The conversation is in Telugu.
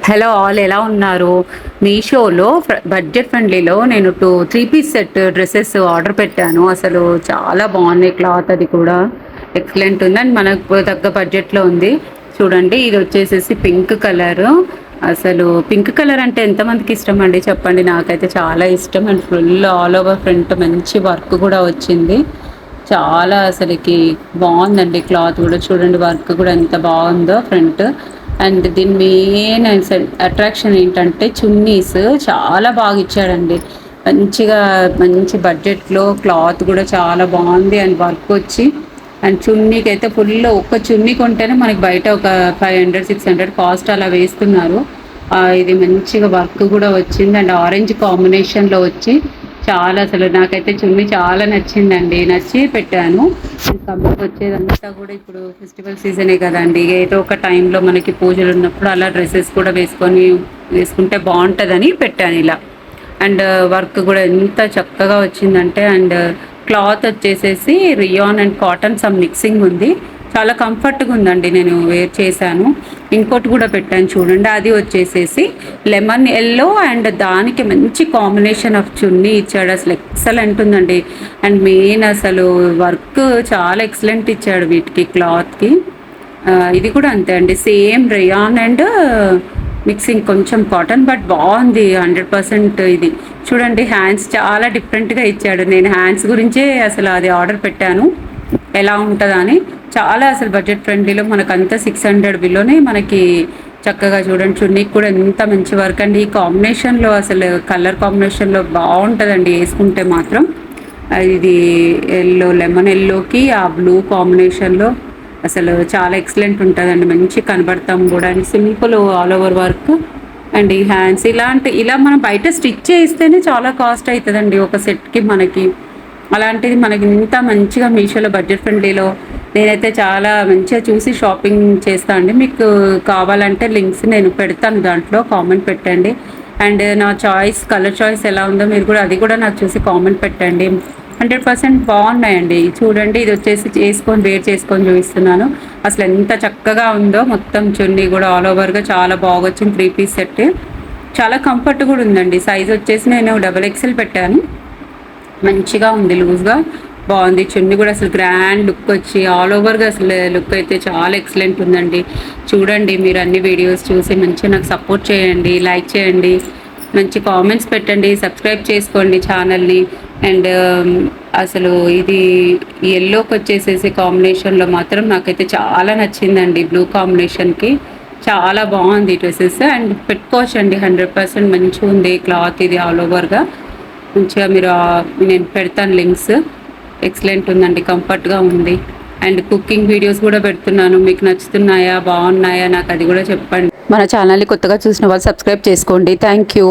హలో ఆల్, ఎలా ఉన్నారు? మీషోలో బడ్జెట్ ఫ్రెండ్లీలో నేను 3 పీస్ సెట్ డ్రెస్సెస్ ఆర్డర్ పెట్టాను. అసలు చాలా బాగున్నాయి. క్లాత్ అది కూడా ఎక్సలెంట్ ఉంది అండ్ మనకు తగ్గ బడ్జెట్లో ఉంది. చూడండి, ఇది వచ్చేసేసి పింక్ కలర్. అసలు పింక్ కలర్ అంటే ఎంతమందికి ఇష్టం అండి చెప్పండి. నాకైతే చాలా ఇష్టం and full all over front మంచి వర్క్ కూడా వచ్చింది. చాలా అసలుకి బాగుందండి. క్లాత్ కూడా చూడండి, వర్క్ కూడా ఎంత బాగుందో ఫ్రంట్. అండ్ దీని మెయిన్ అట్రాక్షన్ ఏంటంటే చున్నీస్ చాలా బాగా ఇచ్చాడండి. మంచిగా మంచి బడ్జెట్లో క్లాత్ కూడా చాలా బాగుంది అండ్ వర్క్ వచ్చి అండ్ చున్నీకి అయితే ఫుల్ ఒక్క చున్నీ కొంటేనే మనకి బయట ఒక 500-600 కాస్ట్ అలా వేస్తున్నారు. ఇది మంచిగా వర్క్ కూడా వచ్చింది అండ్ ఆరెంజ్ కాంబినేషన్లో వచ్చి చాలా, అసలు నాకైతే చున్నీ చాలా నచ్చిందండి. నచ్చి పెట్టాను. కంపెనీకి వచ్చేదంతా కూడా ఇప్పుడు ఫెస్టివల్ సీజనే కదండి. ఏదో ఒక టైంలో మనకి పూజలు ఉన్నప్పుడు అలా డ్రెస్సెస్ కూడా వేసుకుంటే బాగుంటుందని పెట్టాను ఇలా. అండ్ వర్క్ కూడా ఎంత చక్కగా వచ్చిందంటే అండ్ క్లాత్ వచ్చేసేసి rayon and cotton some mixing ఉంది. చాలా కంఫర్ట్గా ఉందండి. నేను వేర్ చేశాను. ఇంకోటి కూడా పెట్టాను చూడండి, అది వచ్చేసేసి లెమన్ ఎల్లో అండ్ దానికి మంచి కాంబినేషన్ ఆఫ్ చున్నీ ఇచ్చాడు. అసలు ఎక్సలెంట్ ఉందండి. అండ్ మెయిన్ అసలు వర్క్ చాలా ఎక్సలెంట్ ఇచ్చాడు వీటికి క్లాత్కి. ఇది కూడా అంతే అండి, సేమ్ రేయాన్ అండ్ మిక్సింగ్ కొంచెం కాటన్, బట్ బాగుంది 100%. ఇది చూడండి, హ్యాండ్స్ చాలా డిఫరెంట్గా ఇచ్చాడు. నేను హ్యాండ్స్ గురించే అసలు అది ఆర్డర్ పెట్టాను ఎలా ఉంటుందా అని. చాలా అసలు బడ్జెట్ ఫ్రెండ్లీలో మనకంతా 600 బిలోనే మనకి చక్కగా చూడండి. చున్నీకి కూడా ఎంత మంచి వర్క్ అండి. ఈ కాంబినేషన్లో అసలు కలర్ కాంబినేషన్లో బాగుంటుందండి వేసుకుంటే మాత్రం. ఇది ఎల్లో, లెమన్ ఎల్లోకి ఆ బ్లూ కాంబినేషన్లో అసలు చాలా ఎక్సలెంట్ ఉంటుందండి. మంచి కనబడతాం కూడా and simple all over work and ఈ హ్యాండ్స్ ఇలా మనం బయట స్టిచ్ చేయిస్తేనే చాలా కాస్ట్ అవుతుందండి ఒక సెట్కి మనకి. అలాంటిది మనకి ఇంత మంచిగా మీషోలో బడ్జెట్ ఫ్రెండ్లీలో నేనైతే చాలా మంచిగా చూసి షాపింగ్ చేస్తాను అండి. మీకు కావాలంటే లింక్స్ నేను పెడతాను, దాంట్లో కామెంట్ పెట్టండి. అండ్ నా కలర్ చాయిస్ ఎలా ఉందో మీరు కూడా అది కూడా నాకు చూసి కామెంట్ పెట్టండి. 100% బాగున్నాయండి. చూడండి, ఇది వచ్చేసి వేర్ చేసుకొని చూపిస్తున్నాను. అసలు ఎంత చక్కగా ఉందో. మొత్తం చున్నీ కూడా ఆల్ ఓవర్గా చాలా బాగా వచ్చింది. 3 పీస్ సెట్ చాలా కంఫర్ట్ కూడా ఉందండి. సైజ్ వచ్చేసి నేను XXL పెట్టాను. మంచిగా ఉంది, లూజ్గా బాగుంది. చున్నీ కూడా అసలు గ్రాండ్ లుక్ వచ్చి ఆల్ ఓవర్గా అసలు లుక్ అయితే చాలా ఎక్సలెంట్ ఉందండి. చూడండి, మీరు అన్ని వీడియోస్ చూసి మంచిగా నాకు సపోర్ట్ చేయండి, లైక్ చేయండి, మంచి కామెంట్స్ పెట్టండి, సబ్స్క్రైబ్ చేసుకోండి ఛానల్ని. అండ్ అసలు ఇది ఎల్లోకి వచ్చేసేసి కాంబినేషన్లో మాత్రం నాకైతే చాలా నచ్చిందండి. బ్లూ కాంబినేషన్కి చాలా బాగుంది డ్రెస్సెస్ అండ్ పెట్టుకోవచ్చండి. 100% మంచిగా ఉంది క్లాత్. ఇది ఆల్ ఓవర్గా మంచిగా నేను పెడతాను లింక్స్. ఎక్సలెంట్ ఉందండి, కంఫర్ట్గా ఉంది. అండ్ కుకింగ్ వీడియోస్ కూడా పెడుతున్నాను. మీకు నచ్చుతున్నాయా, బాగున్నాయా, నాకు అది కూడా చెప్పండి. మన ఛానల్ని కొత్తగా చూసిన వాళ్ళు సబ్స్క్రైబ్ చేసుకోండి. Thank you.